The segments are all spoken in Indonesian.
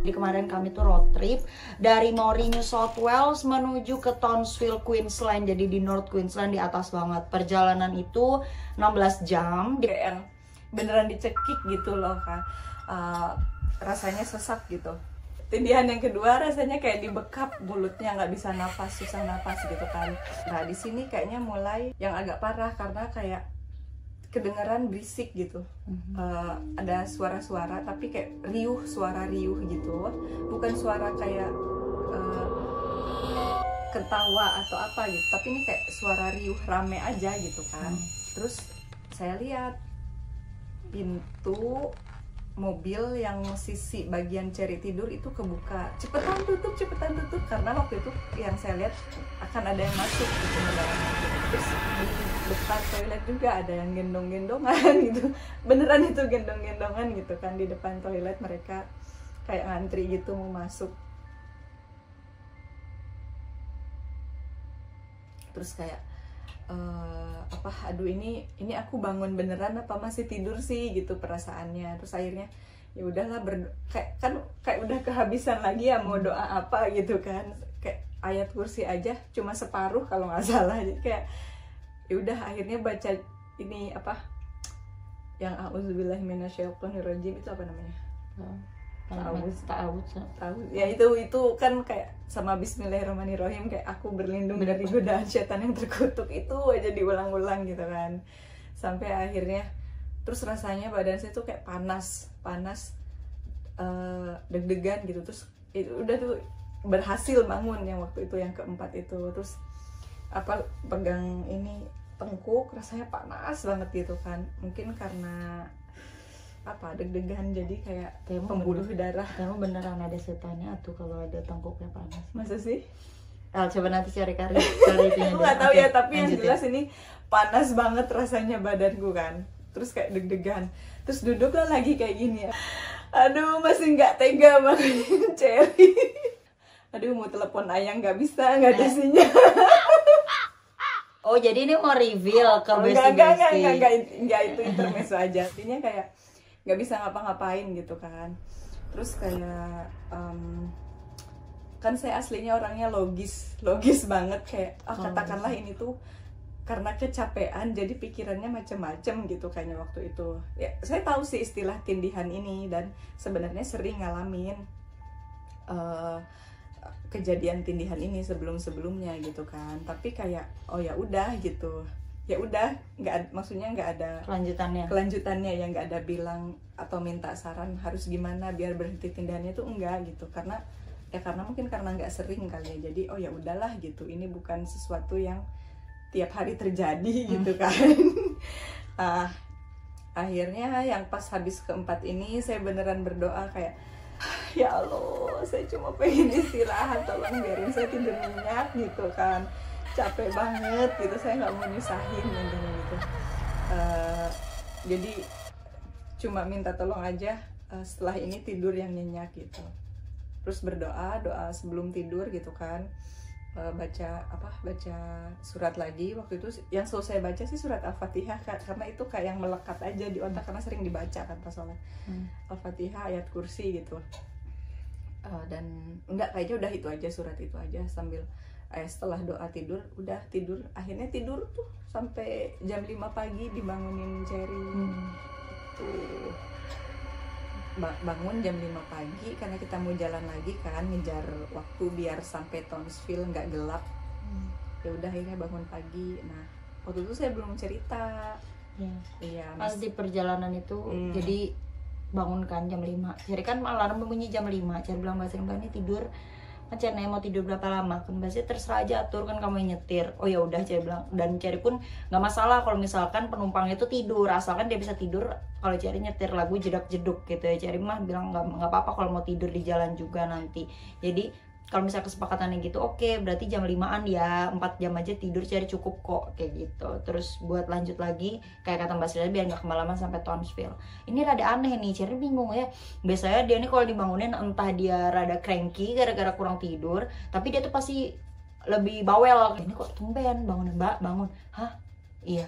Jadi kemarin kami tuh road trip dari Maury, New South Wales menuju ke Townsville, Queensland. Jadi di North Queensland, di atas banget. Perjalanan itu 16 jam. Kayak yang beneran dicekik gitu loh Kak. Rasanya sesak gitu. Tindihan yang kedua rasanya kayak dibekap mulutnya, nggak bisa nafas, susah nafas gitu kan. Nah di sini kayaknya mulai yang agak parah karena kayak kedengaran berisik gitu. Ada suara-suara tapi kayak riuh, suara riuh gitu, bukan suara kayak ketawa atau apa gitu, tapi ini kayak suara riuh rame aja gitu kan. Terus saya lihat pintu mobil yang sisi bagian Cherry tidur itu kebuka, cepetan tutup karena waktu itu yang saya lihat akan ada yang masuk gitu dalam. Terus di depan toilet juga ada yang gendong-gendongan gitu, beneran itu gendong-gendongan gitu kan di depan toilet, mereka kayak ngantri gitu mau masuk. Terus kayak aduh ini aku bangun beneran apa masih tidur sih gitu perasaannya. Terus akhirnya ya udahlah kayak udah kehabisan lagi ya mau doa apa gitu kan, kayak ayat kursi aja cuma separuh kalau nggak salah. Jadi kayak ya udah akhirnya baca ini yang a'udzubillahi minasyaitonirrajim itu apa namanya? Ta'awudz ya, itu kan kayak sama bismillahirrahmanirrahim, kayak aku berlindung dari godaan setan yang terkutuk, itu aja diulang-ulang gitu kan sampai akhirnya. Terus rasanya badan saya tuh kayak panas deg-degan gitu. Terus itu udah tuh berhasil bangun yang waktu itu yang keempat itu. Terus pegang ini tengkuk, rasanya panas banget gitu kan, mungkin karena deg-degan jadi kayak pembuluh darah. Kamu beneran ada setannya tuh kalau ada tengkuknya panas. Masa sih? Coba nanti cari kali aku nggak tahu ya, tapi yang jelas ini panas banget rasanya badanku kan. Terus kayak deg-degan, terus duduklah lagi kayak gini ya. Aduh masih nggak tega banget Cherry. Aduh mau telepon ayang nggak bisa, nggak ada sinyal. Oh jadi ini mau reveal ke besti-besti? Enggak, itu intermezzo aja. Artinya kayak nggak bisa ngapa-ngapain gitu kan. Terus kayak kan saya aslinya orangnya logis banget, kayak katakanlah ini tuh karena kecapean jadi pikirannya macem-macem gitu kayaknya waktu itu ya. Saya tahu sih istilah tindihan ini dan sebenarnya sering ngalamin kejadian tindihan ini sebelumnya gitu kan, tapi kayak oh ya udah gitu, ya udah maksudnya nggak ada kelanjutannya yang nggak ada bilang atau minta saran harus gimana biar berhenti tindahannya tuh enggak gitu, karena mungkin karena nggak sering kali ya, jadi oh ya udahlah gitu, ini bukan sesuatu yang tiap hari terjadi gitu kan. Akhirnya yang pas habis keempat ini saya beneran berdoa kayak ya Allah saya cuma pengen istirahat, tolong biarin saya tidur nyenyak gitu kan, capek banget gitu, saya nggak mau nyusahin intinya gitu. Jadi cuma minta tolong aja setelah ini tidur yang nyenyak gitu. Terus doa sebelum tidur gitu kan, baca surat lagi. Waktu itu yang selalu saya baca sih surat Al-Fatihah karena itu kayak yang melekat aja di otak karena sering dibaca kan pas sholat. Al-Fatihah, ayat kursi gitu. Dan kayaknya udah itu aja, surat itu aja sambil setelah doa tidur, udah tidur. Akhirnya tidur tuh sampai jam 5 pagi dibangunin Cherry. Tuh. Bangun jam 5 pagi karena kita mau jalan lagi kan, ngejar waktu biar sampai Townsville nggak gelap. Ya udah akhirnya bangun pagi. Nah, waktu itu saya belum cerita. Iya, pas di perjalanan itu jadi bangun kan jam 5. Cherry kan alarm bunyi jam 5. Cherry bilang Mbak Sri ini tidur. Kan Cherry mau tidur berapa lama? Kan Mbak Sri terserah aja atur, kan kamu yang nyetir. Oh ya udah, Cherry bilang. Dan Cherry pun nggak masalah kalau misalkan penumpang itu tidur, asalkan dia bisa tidur. Kalau Cherry nyetir lagu jedak-jeduk gitu ya, Cherry mah bilang nggak apa-apa kalau mau tidur di jalan juga nanti. Jadi kalau misalnya kesepakatannya gitu, oke, berarti jam 5-an ya, 4 jam aja tidur Cherry cukup kok, kayak gitu. Terus buat lanjut lagi, kayak kata Mbak Sri biar nggak kemalaman sampai Townsville. Ini rada aneh nih, Cherry bingung ya. Biasanya dia nih kalau dibangunin entah dia rada cranky gara-gara kurang tidur, tapi dia tuh pasti lebih bawel. Ini kok tumben bangun Mbak, bangun. Hah? Iya.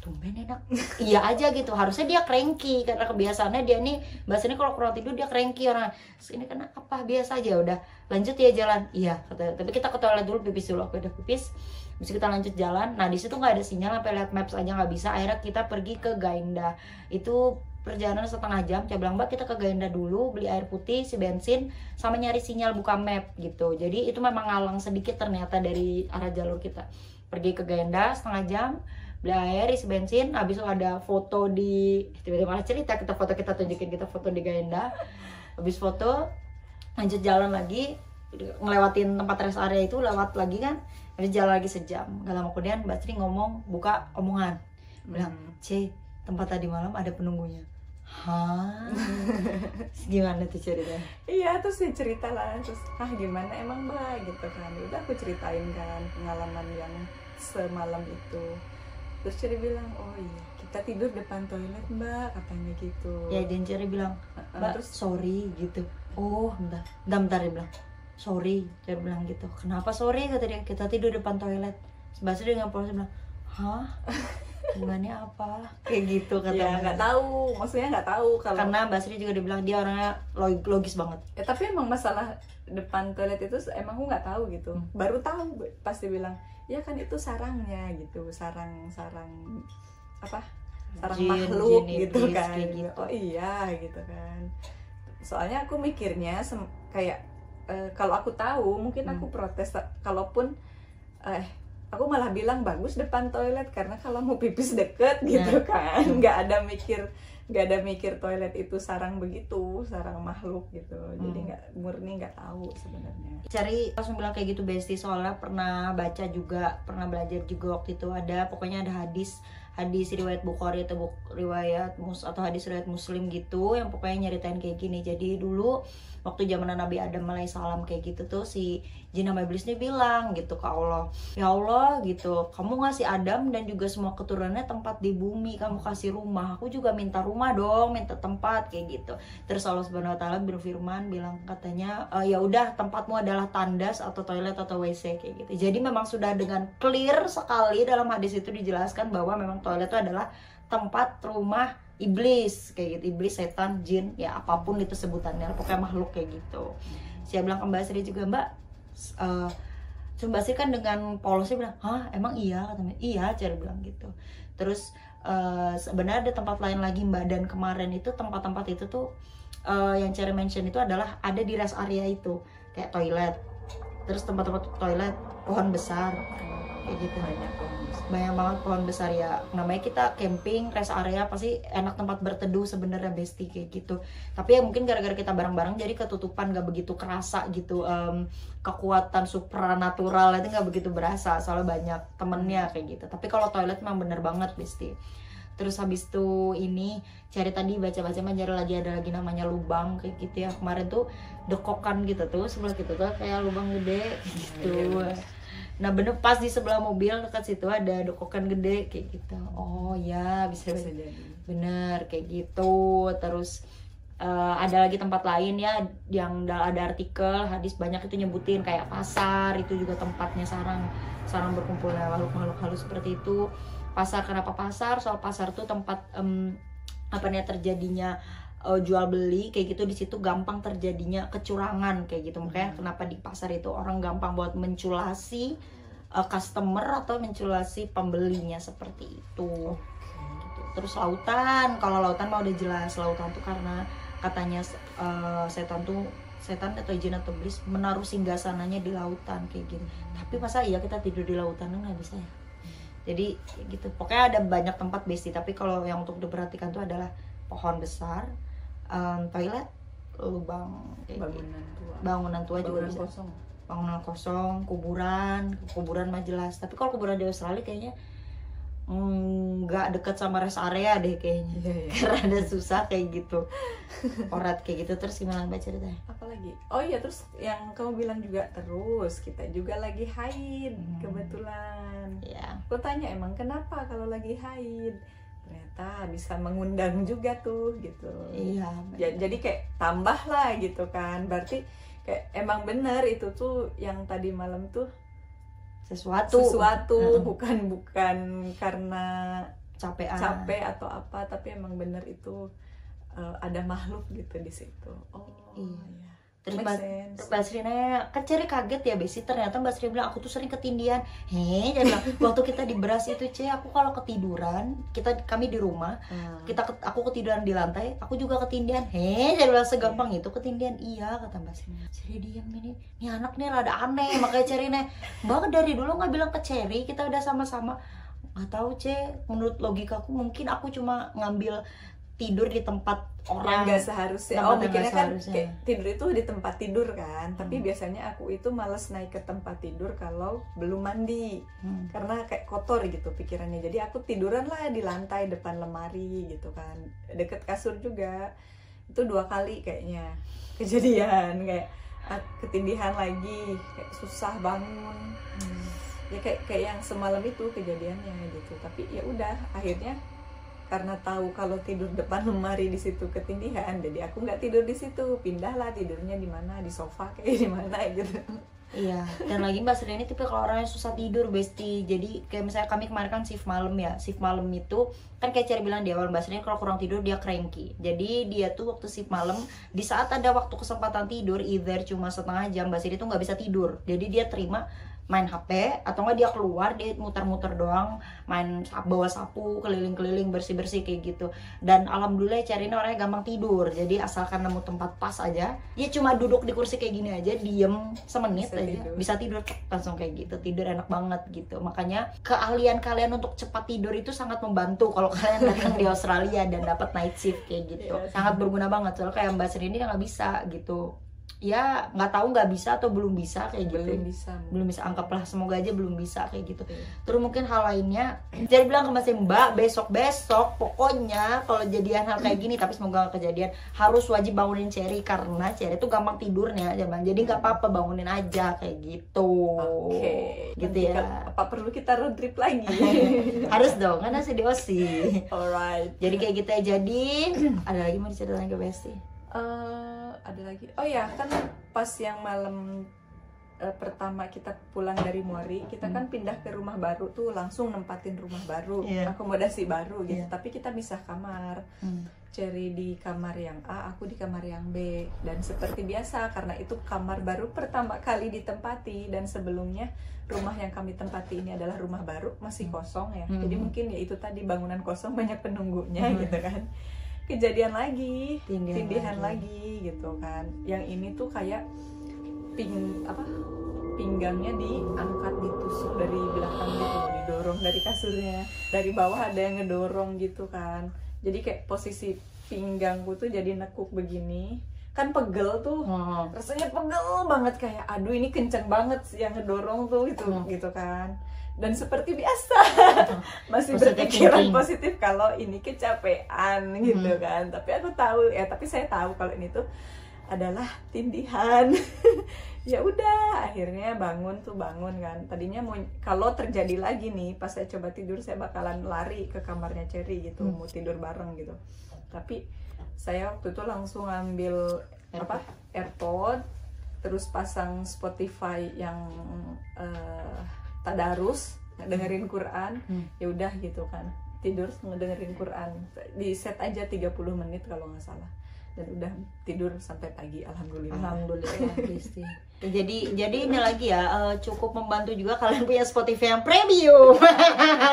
tumben enak. Iya aja gitu. Harusnya dia cranky karena kebiasaannya dia nih bahasanya kalau kurang tidur dia cranky orang. Ini karena apa biasa aja udah lanjut ya jalan. Iya kata. Tapi kita ke toilet dulu pipis dulu. Aku udah pipis. Bisa kita lanjut jalan. Nah di situ nggak ada sinyal sampai lihat maps aja nggak bisa. Akhirnya kita pergi ke Gainda. Itu perjalanan setengah jam. Saya bilang Mbak kita ke Gainda dulu beli air putih, si bensin, sama nyari sinyal buka map gitu. Jadi itu memang ngalang sedikit ternyata dari arah jalur kita. Pergi ke Gainda setengah jam. Beli air, isi bensin, habis itu ada foto di tiba-tiba malah cerita kita foto kita tunjukin kita foto di Gainda. Habis foto lanjut jalan lagi ngelewatin tempat rest area itu lewat lagi kan, habis jalan lagi sejam. Gak lama kemudian Mbak Sri ngomong buka omongan bilang C tempat tadi malam ada penunggunya. Hah? Gimana tuh ceritanya? Iya terus dia cerita lah terus gimana emang Mbak gitu kan. Udah aku ceritain kan pengalaman yang semalam itu. Terus Ceri bilang, oh iya kita tidur depan toilet Mbak, katanya gitu. Ya dan Ceri bilang, Mbak terus sorry gitu. Oh bentar dia bilang sorry. Ceri bilang gitu, kenapa sorry kata dia, kita tidur depan toilet. Bahasa dia dengan polos bilang, hah? Hubungannya apa? Kayak gitu kata ya nggak tahu, maksudnya nggak tahu kalau karena Mbak Sri juga dibilang dia orangnya logis banget. Tapi emang masalah depan toilet itu emang aku nggak tahu gitu. Baru tahu pasti bilang ya kan itu sarangnya gitu, sarang apa? Sarang Jin, makhluk jin gitu iblis, kan. kayak gitu. Oh iya gitu kan. Soalnya aku mikirnya kayak kalau aku tahu mungkin aku protes kalaupun aku malah bilang bagus depan toilet karena kalau mau pipis deket gitu kan, nggak ada mikir toilet itu sarang begitu, sarang makhluk gitu. Jadi murni nggak tahu sebenarnya. Cari langsung bilang kayak gitu Besti, soalnya pernah baca juga, pernah belajar juga waktu itu pokoknya ada hadis riwayat Bukhari atau riwayat atau hadis riwayat Muslim gitu yang pokoknya nyeritain kayak gini. Jadi dulu waktu zaman Nabi Adam alaihissalam kayak gitu tuh si jin sama iblis ini bilang gitu ke Allah, ya Allah gitu, kamu ngasih Adam dan juga semua keturunannya tempat di bumi, kamu kasih rumah, aku juga minta rumah dong, minta tempat kayak gitu. Terus Allah Subhanahu Wa Taala berfirman bilang katanya ya udah tempatmu adalah tandas atau toilet atau WC kayak gitu. Jadi memang sudah dengan clear sekali dalam hadis itu dijelaskan bahwa memang toilet itu adalah tempat rumah iblis kayak gitu, iblis, setan, jin, ya apapun itu sebutannya, pokoknya makhluk kayak gitu. Saya bilang ke Mbak Sri juga, Mbak Mbak Sri kan dengan polosnya bilang, hah emang iya katanya, iya cara bilang gitu. Terus sebenarnya ada tempat lain lagi Mbak, dan kemarin itu tempat-tempat itu tuh yang Cherry mention itu adalah ada di rest area itu kayak toilet, terus tempat-tempat toilet pohon besar kayak gitu. Banyak banget pohon besar ya, namanya kita camping rest area pasti enak tempat berteduh sebenarnya Besti kayak gitu. Tapi ya mungkin gara-gara kita bareng-bareng jadi ketutupan, gak begitu kerasa gitu, kekuatan supranatural itu gak begitu berasa soalnya banyak temennya kayak gitu. Tapi kalau toilet memang bener banget Besti. Terus habis itu ini cari tadi baca-baca mencari lagi ada lagi namanya lubang kayak gitu ya. Kemarin tuh dekokan gitu tuh sebelah gitu tuh kayak lubang gede gitu. Nah bener pas di sebelah mobil dekat situ ada dekokan gede kayak gitu. Oh ya bisa jadi. Bener kayak gitu. Terus ada lagi tempat lain ya yang ada artikel hadis banyak itu nyebutin kayak pasar itu juga tempatnya sarang berkumpulnya makhluk-makhluk halus seperti itu. Pasar, kenapa pasar? Soal pasar tuh tempat terjadinya jual beli kayak gitu, di situ gampang terjadinya kecurangan kayak gitu. Makanya kenapa di pasar itu orang gampang buat menculasi customer atau menculasi pembelinya seperti itu. Gitu. Terus lautan, kalau lautan mah udah jelas, lautan tuh karena katanya setan atau jin atau iblis menaruh singgasananya di lautan kayak gitu. Tapi masa iya kita tidur di lautan nggak bisa ya? Jadi gitu. Pokoknya ada banyak tempat Besti, tapi kalau yang untuk diperhatikan tuh adalah pohon besar, toilet, lubang kayak bangunan tua juga bisa. Bangunan kosong, kuburan mah jelas. Tapi kalau kuburan di Australia kayaknya nggak deket sama rest area deh kayaknya. Karena ada susah kayak gitu, orat kayak gitu. Terus gimana Mbak ceritanya? Apalagi? Oh iya terus yang kamu bilang juga, terus kita juga lagi haid kebetulan. Ya. Aku tanya emang kenapa kalau lagi haid? Ternyata bisa mengundang juga tuh gitu. Iya. Jadi kayak tambah lah gitu kan. Berarti kayak emang bener itu tuh yang tadi malam tuh sesuatu bukan karena capek atau apa, tapi emang bener itu ada makhluk gitu di situ. Iya. Terus Mbak Srina kan Ceri kaget ya Besi, ternyata Mbak Srina bilang aku tuh sering ketindihan. Dia bilang waktu kita di beras itu aku kalau ketiduran, kami di rumah, aku ketiduran di lantai, aku juga ketindihan. Dia bilang segampang itu ketindihan. Iya kata Mbak Srina. Ceri diam ini anak nih rada aneh, makanya Ceri Mbak dari dulu nggak bilang ke Ceri kita udah sama-sama. Nggak tahu menurut logikaku mungkin aku cuma ngambil tidur di tempat orang nggak seharusnya. Mikirnya kan tidur itu di tempat tidur kan, tapi biasanya aku itu males naik ke tempat tidur kalau belum mandi, karena kayak kotor gitu pikirannya. Jadi aku tiduran lah di lantai depan lemari gitu kan, deket kasur juga. Itu 2 kali kayaknya kejadian, kayak ketindihan lagi, kayak susah bangun. Ya kayak yang semalam itu kejadiannya gitu. Tapi ya udah, akhirnya karena tahu kalau tidur depan lemari di situ ketindihan, jadi aku nggak tidur di situ, pindahlah tidurnya di mana, di sofa kayak di mana gitu. Iya, dan lagi Mbak Sri ini tipe kalau orang yang susah tidur Besti. Jadi kayak misalnya kami kemarin kan shift malam ya, shift malam itu kan kayak Ceri bilang di awal Mbak Sri kalau kurang tidur dia cranky. Jadi dia tuh waktu shift malam, di saat ada waktu kesempatan tidur, either cuma setengah jam, Mbak Sri itu nggak bisa tidur. Jadi dia terima main HP atau enggak dia keluar, dia muter-muter doang, main bawa sapu keliling-keliling bersih-bersih kayak gitu. Dan alhamdulillah Ceri ini orangnya gampang tidur, jadi asalkan nemu tempat pas aja, dia cuma duduk di kursi kayak gini aja, diem semenit aja bisa tidur langsung kayak gitu, tidur enak banget gitu. Makanya keahlian kalian untuk cepat tidur itu sangat membantu kalau kalian datang di Australia dan dapat night shift kayak gitu, sangat berguna banget. Soalnya kayak Mbak Sri ini nggak bisa gitu. Ya nggak tahu nggak bisa atau belum bisa kayak gitu, belum bisa anggaplah, semoga aja belum bisa kayak gitu. Terus mungkin hal lainnya jadi bilang ke Mbak besok pokoknya kalau jadian hal kayak gini, tapi semoga nggak kejadian, harus wajib bangunin Ceri karena Ceri tuh gampang tidurnya zaman, jadi nggak apa-apa bangunin aja kayak gitu. Gitu ya. Apa perlu kita road trip lagi? Harus dong, kan masih di Aussie. Alright. Jadi kayak gitu ya. Jadi ada lagi mau diceritain ke Besti? Ada lagi. Oh ya, kan pas yang malam pertama kita pulang dari Muari, kita kan pindah ke rumah baru tuh, langsung nempatin rumah baru, akomodasi baru gitu. Tapi kita misah kamar. Ceri di kamar yang A, aku di kamar yang B. Dan seperti biasa, karena itu kamar baru pertama kali ditempati, dan sebelumnya rumah yang kami tempati ini adalah rumah baru, masih kosong ya. Jadi mungkin ya itu tadi, bangunan kosong banyak penunggunya gitu kan. Kejadian lagi, tindihan lagi gitu kan. Yang ini tuh kayak pinggangnya diangkat, ditusuk dari belakang gitu, didorong dari kasurnya, dari bawah ada yang ngedorong gitu kan. Jadi kayak posisi pinggangku tuh jadi nekuk begini, kan pegel tuh, rasanya pegel banget, kayak aduh ini kenceng banget yang ngedorong tuh gitu kan. Dan seperti biasa masih berpikiran positif kalau ini kecapean gitu kan. Tapi saya tahu kalau ini tuh adalah tindihan. Ya udah, akhirnya bangun kan. Tadinya kalau terjadi lagi nih pas saya coba tidur, saya bakalan lari ke kamarnya Ceri gitu, mau tidur bareng gitu. Tapi saya waktu itu langsung ambil AirPod, terus pasang Spotify yang tadarus, dengerin Quran. Ya udah gitu kan, tidur dengerin Quran, di set aja 30 menit kalau nggak salah, dan udah tidur sampai pagi, alhamdulillah Kristi. Jadi ini lagi ya, cukup membantu juga kalian punya Spotify yang premium.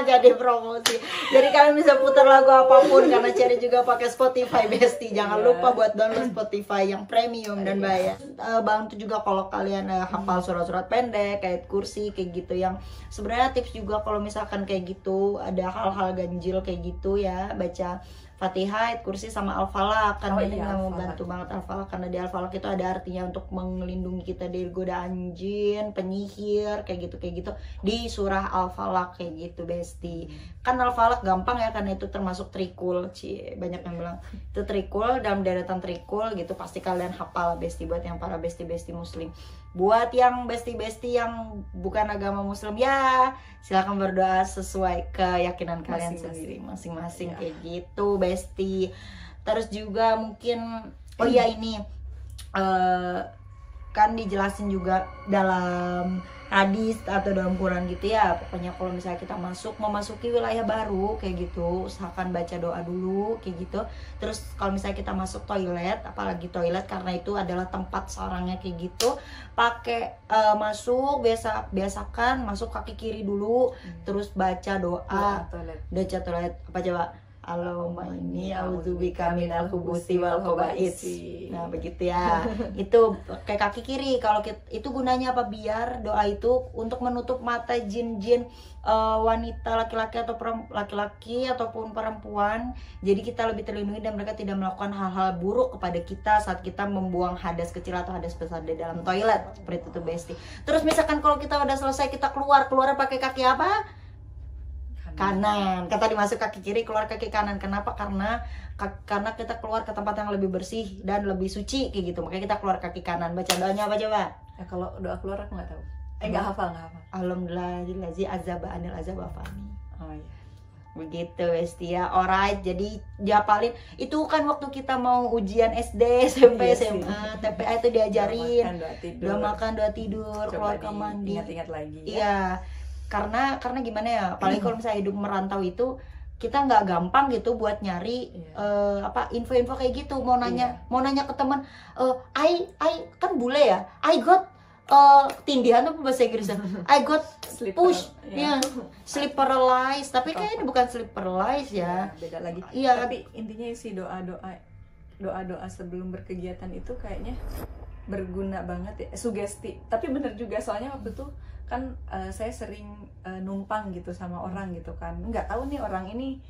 Jadi promosi, jadi kalian bisa putar lagu apapun karena Ceri juga pakai Spotify Besti. Jangan lupa buat download Spotify yang premium dan bayar. Bantu juga kalau kalian hafal surat-surat pendek, kayak kursi kayak gitu, yang sebenarnya tips juga kalau misalkan kayak gitu ada hal-hal ganjil kayak gitu ya, baca Fatihah, ayat kursi sama Al-Falaq kan. Ini nggak membantu banget Al-Falaq, karena di Al-Falaq itu ada artinya untuk melindungi kita dari godaan jin, penyihir kayak gitu di surah Al-Falaq kayak gitu Besti. Kan Al-Falaq gampang ya, karena itu termasuk trikul, banyak yang bilang itu trikul, dalam deretan trikul gitu, pasti kalian hafal Besti. Buat yang para besti-besti muslim, buat yang besti-besti yang bukan agama muslim ya silakan berdoa sesuai keyakinan kalian sendiri masing-masing kayak gitu Besti. Terus juga mungkin ini kan dijelasin juga dalam hadis atau dalam Quran gitu ya. Pokoknya kalau misalnya kita memasuki wilayah baru kayak gitu, usahakan baca doa dulu kayak gitu. Terus kalau misalnya kita masuk toilet, apalagi toilet karena itu adalah tempat sarangnya kayak gitu, pakai masuk biasakan masuk kaki kiri dulu, terus baca doa. Baca toilet apa coba? Allahumma inni a'udzubika minal khubuthi wal khaba'its. Nah, begitu ya. Itu kayak kaki kiri. Kalau itu gunanya apa? Biar doa itu untuk menutup mata jin-jin wanita laki-laki atau laki-laki ataupun perempuan. Jadi kita lebih terlindungi dan mereka tidak melakukan hal-hal buruk kepada kita saat kita membuang hadas kecil atau hadas besar di dalam toilet. Seperti itu, Besti. Terus misalkan kalau kita udah selesai, kita keluar pakai kaki apa? Kanan. Kata dimasuk kaki kiri, keluar kaki kanan. Kenapa? Karena kita keluar ke tempat yang lebih bersih dan lebih suci kayak gitu. Makanya kita keluar kaki kanan. Baca doanya apa coba? Ya, kalau doa keluar aku nggak tahu. Nggak hafal. Alhamdulillahillazi azaba anil azab afani. Oh iya. Begitu, Besti ya. Alright, jadi diapalin. Itu kan waktu kita mau ujian SD, SMP, SMA, TPA itu diajarin. Doa makan, doa tidur, keluar ke mandi. Ingat-ingat lagi. Iya. Karena gimana ya, apalagi kalau misalnya hidup merantau itu kita nggak gampang gitu buat nyari info-info kayak gitu. Mau nanya ke teman, I kan bule ya, I got tindihan apa bahasa Inggrisnya, I got push sleep paralyzed, tapi kayaknya bukan sleep paralyzed ya, beda lagi. Iya, tapi intinya sih doa sebelum berkegiatan itu kayaknya berguna banget ya, sugesti. Tapi bener juga, soalnya waktu itu kan saya sering numpang gitu sama orang gitu kan, nggak tahu nih orang ini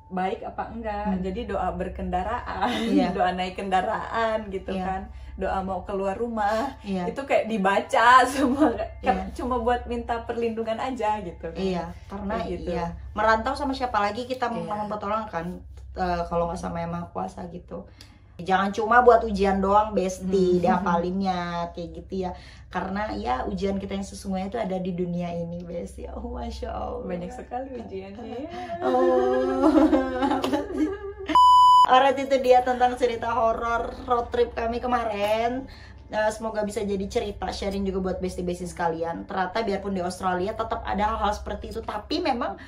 baik apa enggak. Jadi doa berkendaraan, doa naik kendaraan gitu kan, doa mau keluar rumah, itu kayak dibaca semua kan, cuma buat minta perlindungan aja gitu kan. Karena gitu. Merantau sama siapa lagi kita mohon pertolongan kan, kalau nggak sama Yang Maha Kuasa gitu. Jangan cuma buat ujian doang, Besti, dihafalinnya kayak gitu ya. Karena ya ujian kita yang sesungguhnya itu ada di dunia ini, Besti. Oh, Masya Allah, banyak sekali ujiannya. Alright, itu dia tentang cerita horor road trip kami kemarin. Semoga bisa jadi cerita sharing juga buat besti-besti sekalian. Ternyata biarpun di Australia tetap ada hal-hal seperti itu, tapi memang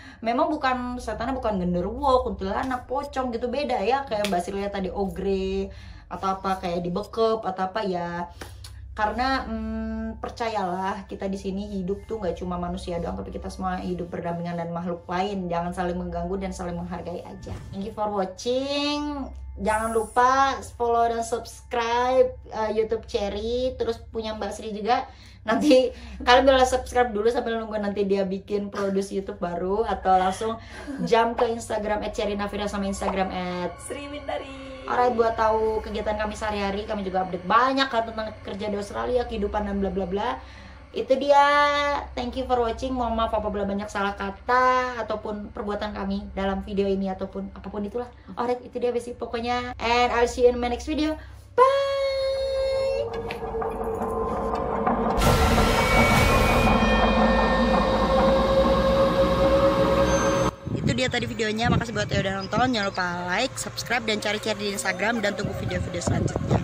bukan setannya, bukan genderuwo, kuntilanak, pocong gitu, beda ya. Kayak Mbak Sri lihat tadi ogre atau apa, kayak dibekep atau apa ya. Karena percayalah, kita di sini hidup tuh nggak cuma manusia doang, tapi kita semua hidup berdampingan dan makhluk lain. Jangan saling mengganggu dan saling menghargai aja. Thank you for watching. Jangan lupa follow dan subscribe YouTube Cherry. Terus punya Mbak Sri juga. Nanti kalian boleh subscribe dulu sambil nunggu nanti dia bikin produce YouTube baru, atau langsung jump ke Instagram @cherrynafira sama Instagram @sriwindari. Alright, buat tahu kegiatan kami sehari-hari, kami juga update banyak kan tentang kerja di Australia, kehidupan dan bla bla bla. Itu dia. Thank you for watching. Mohon maaf apabila banyak salah kata ataupun perbuatan kami dalam video ini ataupun apapun itulah. Alright, itu dia basic pokoknya. And I'll see you in my next video. Bye. Itu dia tadi videonya. Makasih buat yang udah nonton. Jangan lupa like, subscribe, dan cari-cari di Instagram, dan tunggu video-video selanjutnya.